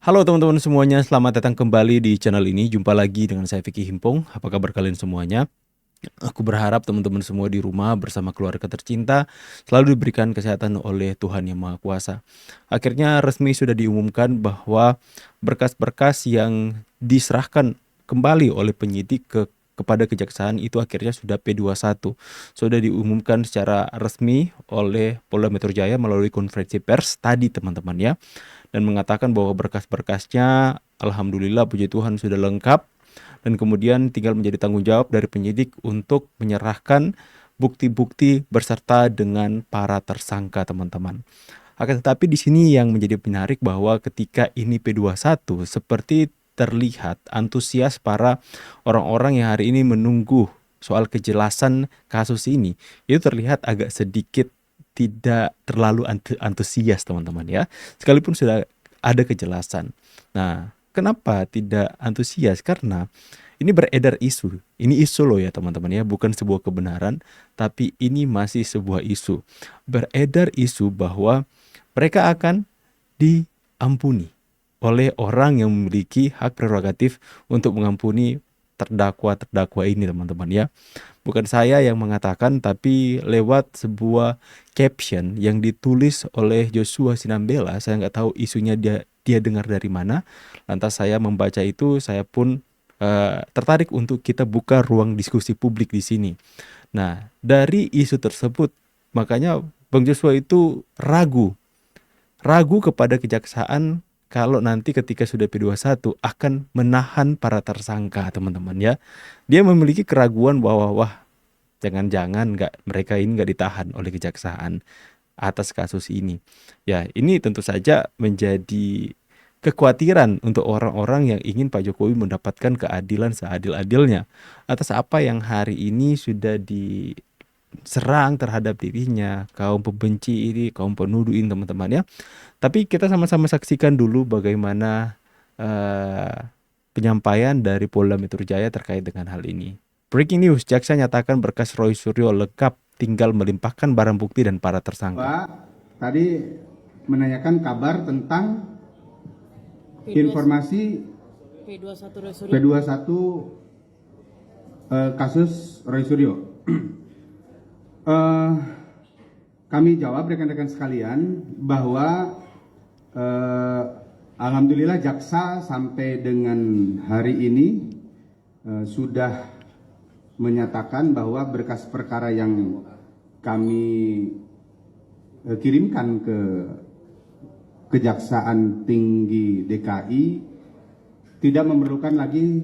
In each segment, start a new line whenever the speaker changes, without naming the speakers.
Halo teman-teman semuanya, selamat datang kembali di channel ini. Jumpa lagi dengan saya Vicky Himpong. Apa kabar kalian semuanya? Aku berharap teman-teman semua di rumah bersama keluarga tercinta selalu diberikan kesehatan oleh Tuhan Yang Maha Kuasa. Akhirnya resmi sudah diumumkan bahwa berkas-berkas yang diserahkan kembali oleh penyidik kepada kejaksaan itu akhirnya sudah P21. Sudah diumumkan secara resmi oleh Polda Metro Jaya melalui konferensi pers tadi teman-teman ya. Dan mengatakan bahwa berkas-berkasnya alhamdulillah puji Tuhan sudah lengkap dan kemudian tinggal menjadi tanggung jawab dari penyidik untuk menyerahkan bukti-bukti berserta dengan para tersangka teman-teman. Akan tetapi di sini yang menjadi menarik bahwa ketika ini P21 seperti terlihat antusias para orang-orang yang hari ini menunggu soal kejelasan kasus ini itu terlihat agak sedikit tidak terlalu antusias teman-teman ya. Sekalipun sudah ada kejelasan. Nah, kenapa tidak antusias? Karena ini beredar isu. Ini isu loh ya teman-teman ya, bukan sebuah kebenaran, tapi ini masih sebuah isu. Beredar isu bahwa mereka akan diampuni oleh orang yang memiliki hak prerogatif untuk mengampuni terdakwa-terdakwa ini teman-teman ya. Bukan saya yang mengatakan, tapi lewat sebuah caption yang ditulis oleh Joshua Sinambela. Saya nggak tahu isunya dia dengar dari mana. Lantas saya membaca itu, saya pun tertarik untuk kita buka ruang diskusi publik di sini. Nah, dari isu tersebut, makanya Bang Joshua itu ragu kepada kejaksaan kalau nanti ketika sudah P21 akan menahan para tersangka teman-teman ya. Dia memiliki keraguan bahwa wah jangan-jangan mereka ini nggak ditahan oleh kejaksaan atas kasus ini. Ya ini tentu saja menjadi kekhawatiran untuk orang-orang yang ingin Pak Jokowi mendapatkan keadilan seadil-adilnya atas apa yang hari ini sudah diserang terhadap dirinya, kaum pembenci ini, kaum penuduh ini teman-teman ya. Tapi kita sama-sama saksikan dulu bagaimana penyampaian dari Polda Metro Jaya terkait dengan hal ini. Breaking news, jaksa nyatakan berkas Roy Suryo lengkap, tinggal melimpahkan barang bukti dan para tersangka.
Pak, tadi menanyakan kabar tentang informasi P21 kasus Roy Suryo. Kami jawab rekan-rekan sekalian bahwa alhamdulillah jaksa sampai dengan hari ini sudah menyatakan bahwa berkas perkara yang kami kirimkan ke Kejaksaan Tinggi DKI tidak memerlukan lagi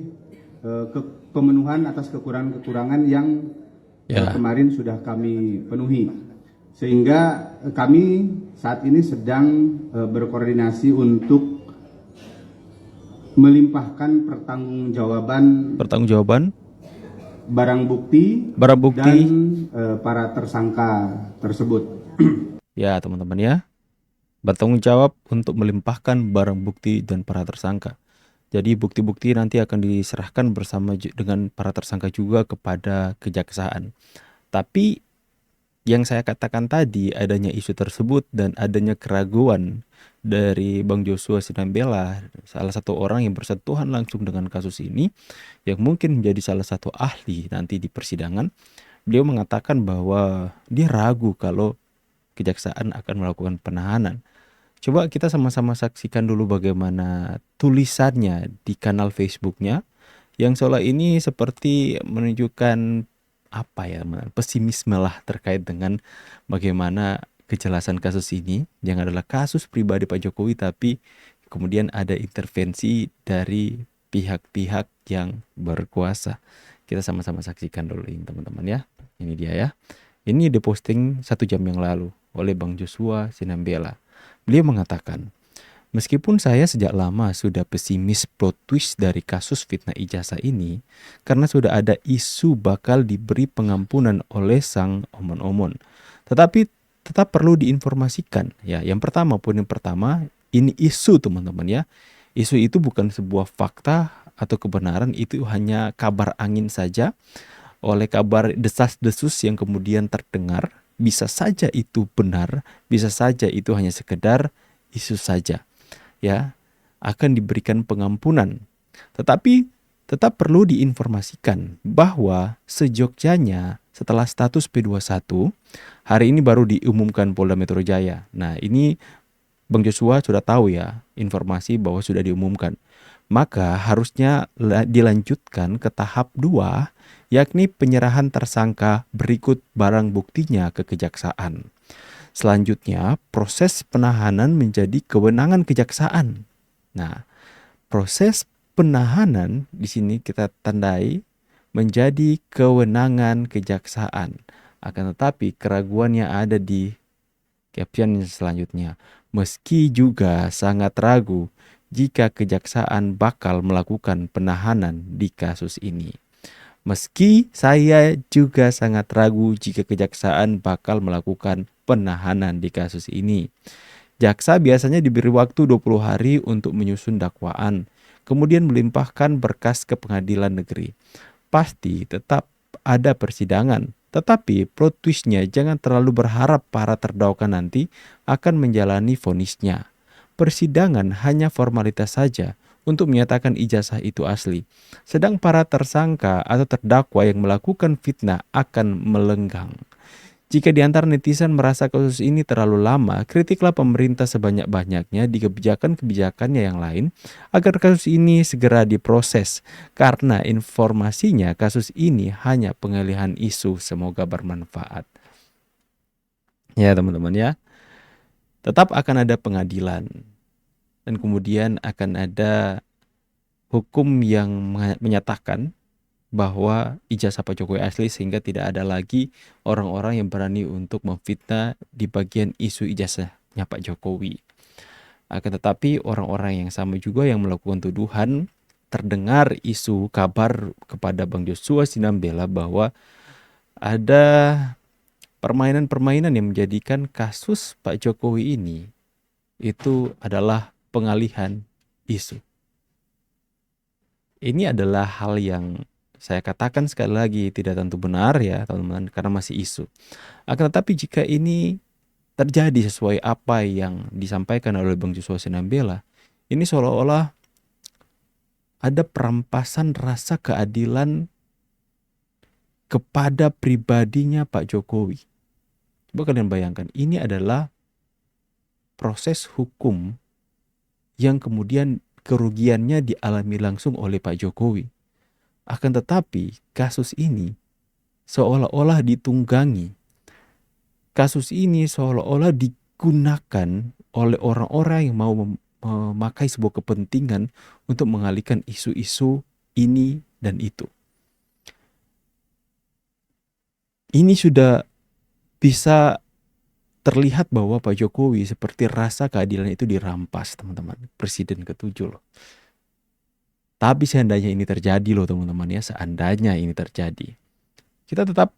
pemenuhan atas kekurangan-kekurangan yang kemarin sudah kami penuhi. Sehingga kami saat ini sedang berkoordinasi untuk melimpahkan pertanggungjawaban barang bukti dan para tersangka tersebut.
Ya teman-teman ya, bertanggung jawab untuk melimpahkan barang bukti dan para tersangka. Jadi bukti-bukti nanti akan diserahkan bersama dengan para tersangka juga kepada kejaksaan. Tapi yang saya katakan tadi, adanya isu tersebut dan adanya keraguan dari Bang Joshua Sinambela, salah satu orang yang bersentuhan langsung dengan kasus ini, yang mungkin menjadi salah satu ahli nanti di persidangan. Beliau mengatakan bahwa dia ragu kalau kejaksaan akan melakukan penahanan. Coba kita sama-sama saksikan dulu bagaimana tulisannya di kanal Facebooknya, yang seolah ini seperti menunjukkan pesimisme lah terkait dengan bagaimana kejelasan kasus ini yang adalah kasus pribadi Pak Jokowi, tapi kemudian ada intervensi dari pihak-pihak yang berkuasa. Kita sama-sama saksikan dulu ini teman-teman ya. Ini dia ya. Ini diposting 1 jam yang lalu oleh Bang Joshua Sinambela. Beliau mengatakan, meskipun saya sejak lama sudah pesimis plot twist dari kasus fitnah ijazah ini karena sudah ada isu bakal diberi pengampunan oleh sang omon-omon. Tetapi tetap perlu diinformasikan ya. Yang pertama, ini isu teman-teman ya. Isu itu bukan sebuah fakta atau kebenaran, itu hanya kabar angin saja. Oleh kabar desas-desus yang kemudian terdengar, bisa saja itu benar, bisa saja itu hanya sekedar isu saja. Ya, akan diberikan pengampunan. Tetapi tetap perlu diinformasikan bahwa sejogjanya setelah status P21, hari ini baru diumumkan Polda Metro Jaya. Nah, ini Bang Joshua sudah tahu ya informasi bahwa sudah diumumkan. Maka harusnya dilanjutkan ke tahap 2, yakni penyerahan tersangka berikut barang buktinya ke kejaksaan. Selanjutnya, proses penahanan menjadi kewenangan kejaksaan. Nah, proses penahanan di sini kita tandai menjadi kewenangan kejaksaan. Akan tetapi keraguannya ada di caption selanjutnya. Meski juga sangat ragu jika kejaksaan bakal melakukan penahanan di kasus ini. Meski saya juga sangat ragu jika kejaksaan bakal melakukan penahanan di kasus ini. Jaksa biasanya diberi waktu 20 hari untuk menyusun dakwaan, kemudian melimpahkan berkas ke pengadilan negeri. Pasti tetap ada persidangan, tetapi plot twistnya jangan terlalu berharap para terdakwa nanti akan menjalani vonisnya. Persidangan hanya formalitas saja untuk menyatakan ijazah itu asli. Sedang para tersangka atau terdakwa yang melakukan fitnah akan melenggang. Jika di antara netizen merasa kasus ini terlalu lama, kritiklah pemerintah sebanyak-banyaknya di kebijakan-kebijakannya yang lain agar kasus ini segera diproses. Karena informasinya kasus ini hanya pengalihan isu, semoga bermanfaat. Ya teman-teman ya, tetap akan ada pengadilan dan kemudian akan ada hukum yang menyatakan bahwa ijazah Pak Jokowi asli, sehingga tidak ada lagi orang-orang yang berani untuk memfitnah di bagian isu ijazahnya Pak Jokowi. Akan tetapi orang-orang yang sama juga yang melakukan tuduhan, terdengar isu kabar kepada Bang Joshua Sinambela bahwa ada permainan-permainan yang menjadikan kasus Pak Jokowi ini itu adalah pengalihan isu. Ini adalah hal yang saya katakan sekali lagi tidak tentu benar ya teman-teman, karena masih isu. Akan tetapi jika ini terjadi sesuai apa yang disampaikan oleh Bang Joshua Sinambela, ini seolah-olah ada perampasan rasa keadilan kepada pribadinya Pak Jokowi. Coba kalian bayangkan, ini adalah proses hukum yang kemudian kerugiannya dialami langsung oleh Pak Jokowi. Akan tetapi kasus ini seolah-olah ditunggangi. Kasus ini seolah-olah digunakan oleh orang-orang yang mau memakai sebuah kepentingan untuk mengalihkan isu-isu ini dan itu. Ini sudah bisa terlihat bahwa Pak Jokowi seperti rasa keadilan itu dirampas, teman-teman. Presiden ke-7 loh. Tapi seandainya ini terjadi loh teman-teman ya, seandainya ini terjadi, kita tetap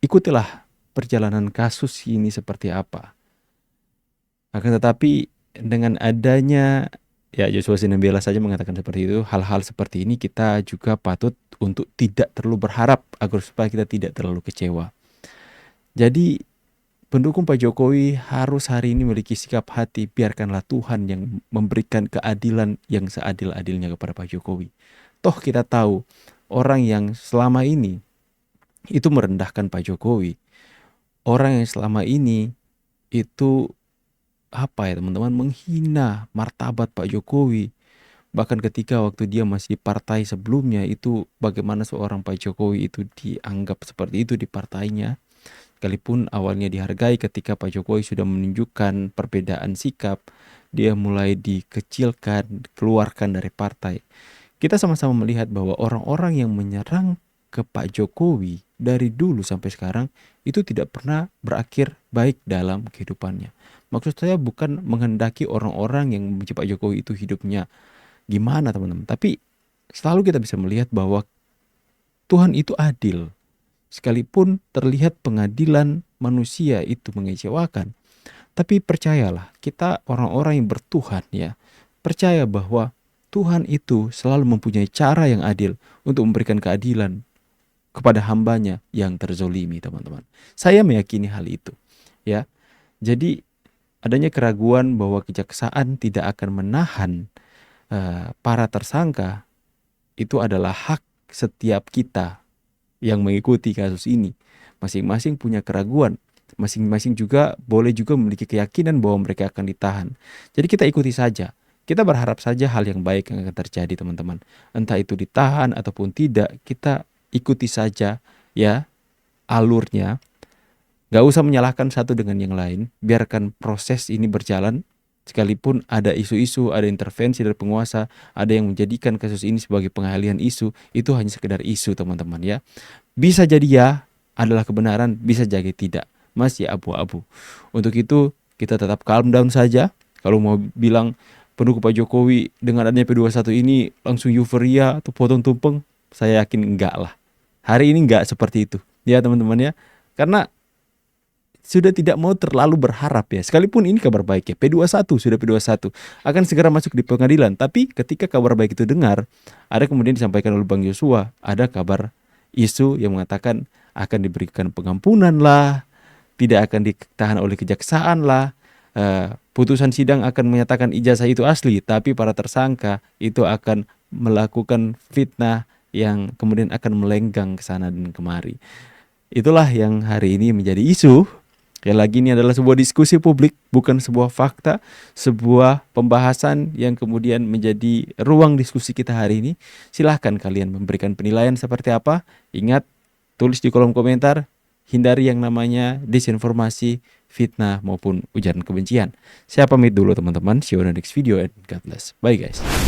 ikutilah perjalanan kasus ini seperti apa. Akan tetapi dengan adanya ya Joshua Sinambela saja mengatakan seperti itu, hal-hal seperti ini kita juga patut untuk tidak terlalu berharap agar supaya kita tidak terlalu kecewa. Jadi pendukung Pak Jokowi harus hari ini memiliki sikap hati, biarkanlah Tuhan yang memberikan keadilan yang seadil-adilnya kepada Pak Jokowi. Toh kita tahu orang yang selama ini itu merendahkan Pak Jokowi, orang yang selama ini itu apa ya teman-teman, menghina martabat Pak Jokowi. Bahkan ketika waktu dia masih di partai sebelumnya itu bagaimana seorang Pak Jokowi itu dianggap seperti itu di partainya. Sekalipun awalnya dihargai, ketika Pak Jokowi sudah menunjukkan perbedaan sikap, dia mulai dikecilkan, keluarkan dari partai. Kita sama-sama melihat bahwa orang-orang yang menyerang ke Pak Jokowi dari dulu sampai sekarang itu tidak pernah berakhir baik dalam kehidupannya. Maksud saya bukan menghendaki orang-orang yang membenci Pak Jokowi itu hidupnya gimana teman-teman. Tapi selalu kita bisa melihat bahwa Tuhan itu adil. Sekalipun terlihat pengadilan manusia itu mengecewakan, tapi percayalah, kita orang-orang yang bertuhan ya, percaya bahwa Tuhan itu selalu mempunyai cara yang adil untuk memberikan keadilan kepada hambanya yang terzolimi, teman-teman. Saya meyakini hal itu ya. Jadi adanya keraguan bahwa kejaksaan tidak akan menahan para tersangka itu adalah hak setiap kita yang mengikuti kasus ini. Masing-masing punya keraguan, masing-masing juga boleh juga memiliki keyakinan bahwa mereka akan ditahan. Jadi kita ikuti saja. Kita berharap saja hal yang baik yang akan terjadi, teman-teman. Entah itu ditahan ataupun tidak, kita ikuti saja ya alurnya. Gak usah menyalahkan satu dengan yang lain. Biarkan proses ini berjalan. Sekalipun ada isu-isu, ada intervensi dari penguasa, ada yang menjadikan kasus ini sebagai pengalihan isu, itu hanya sekedar isu, teman-teman ya. Bisa jadi ya adalah kebenaran, bisa jadi tidak, masih abu-abu. Untuk itu kita tetap calm down saja. Kalau mau bilang pendukung Pak Jokowi dengan adanya P21 ini langsung euforia atau potong tumpeng, saya yakin enggak lah. Hari ini enggak seperti itu ya teman-teman ya. Karena sudah tidak mau terlalu berharap ya. Sekalipun ini kabar baik ya, P21 sudah P21 akan segera masuk di pengadilan. Tapi ketika kabar baik itu dengar, ada kemudian disampaikan oleh Bang Yosua, ada kabar isu yang mengatakan akan diberikan pengampunan lah, tidak akan ditahan oleh kejaksaan lah, putusan sidang akan menyatakan ijazah itu asli, tapi para tersangka itu akan melakukan fitnah yang kemudian akan melenggang ke sana dan kemari. Itulah yang hari ini menjadi isu. Yang lagi ini adalah sebuah diskusi publik, bukan sebuah fakta, sebuah pembahasan yang kemudian menjadi ruang diskusi kita hari ini. Silahkan kalian memberikan penilaian seperti apa. Ingat, tulis di kolom komentar, hindari yang namanya disinformasi, fitnah maupun ujaran kebencian. Saya pamit dulu teman-teman, see you on the next video and God bless. Bye guys.